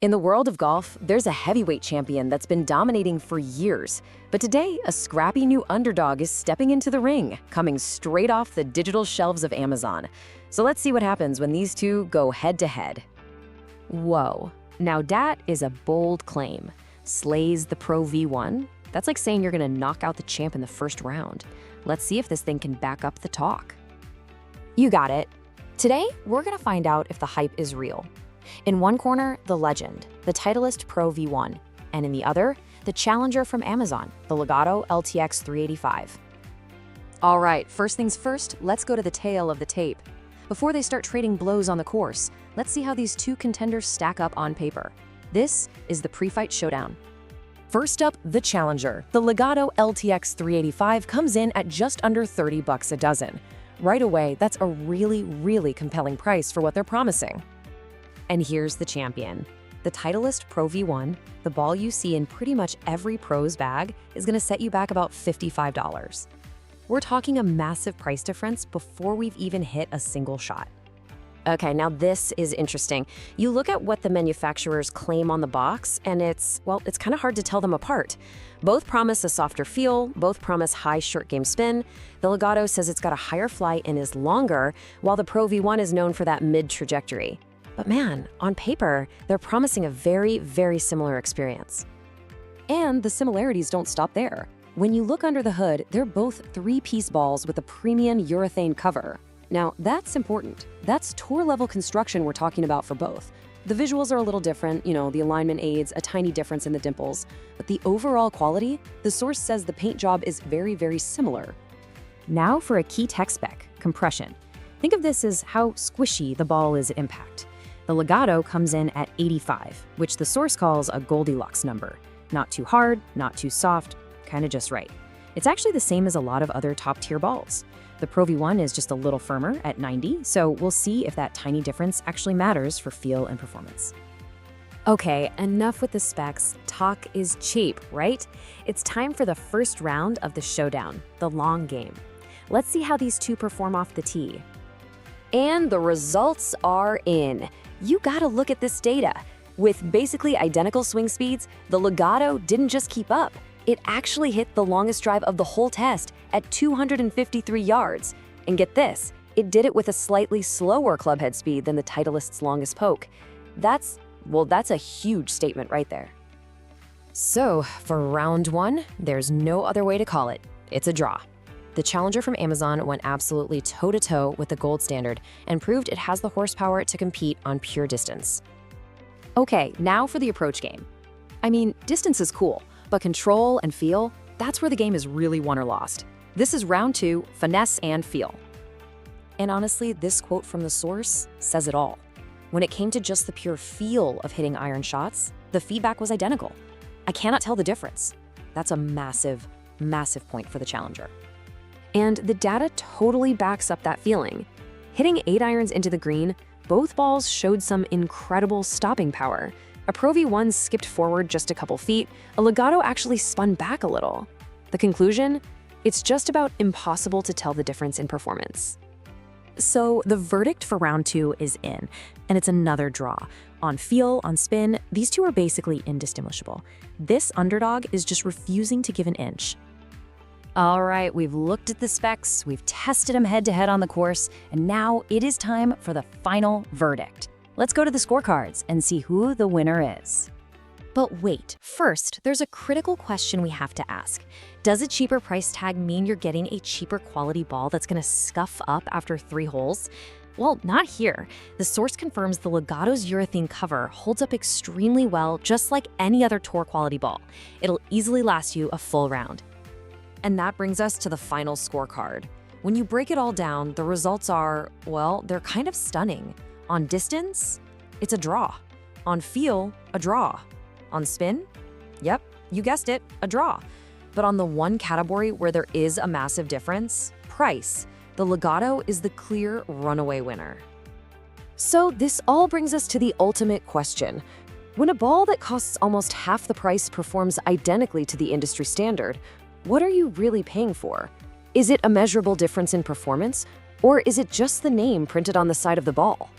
In the world of golf, there's a heavyweight champion that's been dominating for years. But today, a scrappy new underdog is stepping into the ring, coming straight off the digital shelves of Amazon. So let's see what happens when these two go head-to-head. Whoa, now that is a bold claim. Slays the ProV1? That's like saying you're gonna knock out the champ in the first round. Let's see if this thing can back up the talk. You got it. Today, we're gonna find out if the hype is real. In one corner, the legend, the Titleist ProV1, and in the other, the challenger from Amazon, the Legato LTX 385. All right, first things first, let's go to the tail of the tape. Before they start trading blows on the course, let's see how these two contenders stack up on paper. This is the pre-fight showdown. First up, the challenger. The Legato LTX 385 comes in at just under $30 a dozen. Right away, that's a really compelling price for what they're promising. And here's the champion. The Titleist ProV1, the ball you see in pretty much every pro's bag, is gonna set you back about $55. We're talking a massive price difference before we've even hit a single shot. Okay, now this is interesting. You look at what the manufacturers claim on the box, and it's kind of hard to tell them apart. Both promise a softer feel, both promise high short game spin. The Legato says it's got a higher flight and is longer, while the ProV1 is known for that mid trajectory. But man, on paper, they're promising a very similar experience. And the similarities don't stop there. When you look under the hood, they're both three-piece balls with a premium urethane cover. Now, that's important. That's tour-level construction we're talking about for both. The visuals are a little different, the alignment aids, a tiny difference in the dimples. But the overall quality, the source says the paint job is very similar. Now for a key tech spec, compression. Think of this as how squishy the ball is at impact. The Legato comes in at 85, which the source calls a Goldilocks number. Not too hard, not too soft, kind of just right. It's actually the same as a lot of other top-tier balls. The ProV1 is just a little firmer at 90, so we'll see if that tiny difference actually matters for feel and performance. Okay, enough with the specs. Talk is cheap, right? It's time for the first round of the showdown, the long game. Let's see how these two perform off the tee. And the results are in. You gotta look at this data. With basically identical swing speeds, the Legato didn't just keep up. It actually hit the longest drive of the whole test at 253 yards. And get this, it did it with a slightly slower clubhead speed than the Titleist's longest poke. That's a huge statement right there. So, for round one, there's no other way to call it. It's a draw. The challenger from Amazon went absolutely toe-to-toe with the gold standard and proved it has the horsepower to compete on pure distance. Okay, now for the approach game. I mean, distance is cool, but control and feel, that's where the game is really won or lost. This is round two, finesse and feel. And honestly, this quote from the source says it all. When it came to just the pure feel of hitting iron shots, the feedback was identical. I cannot tell the difference. That's a massive point for the challenger. And the data totally backs up that feeling. Hitting 8 irons into the green, both balls showed some incredible stopping power. A ProV1 skipped forward just a couple feet, a Legato actually spun back a little. The conclusion? It's just about impossible to tell the difference in performance. So the verdict for round two is in, and it's another draw. On feel, on spin, these two are basically indistinguishable. This underdog is just refusing to give an inch. All right, we've looked at the specs, we've tested them head-to-head on the course, and now it is time for the final verdict. Let's go to the scorecards and see who the winner is. But wait, first, there's a critical question we have to ask. Does a cheaper price tag mean you're getting a cheaper quality ball that's gonna scuff up after 3 holes? Well, not here. The source confirms the Legato's urethane cover holds up extremely well, just like any other tour quality ball. It'll easily last you a full round. And that brings us to the final scorecard. When you break it all down, the results are, well, they're kind of stunning. On distance, it's a draw. On feel, a draw. On spin, yep, you guessed it, a draw. But on the one category where there is a massive difference, price, the Legato is the clear runaway winner. So this all brings us to the ultimate question. When a ball that costs almost half the price performs identically to the industry standard, what are you really paying for? Is it a measurable difference in performance, or is it just the name printed on the side of the ball?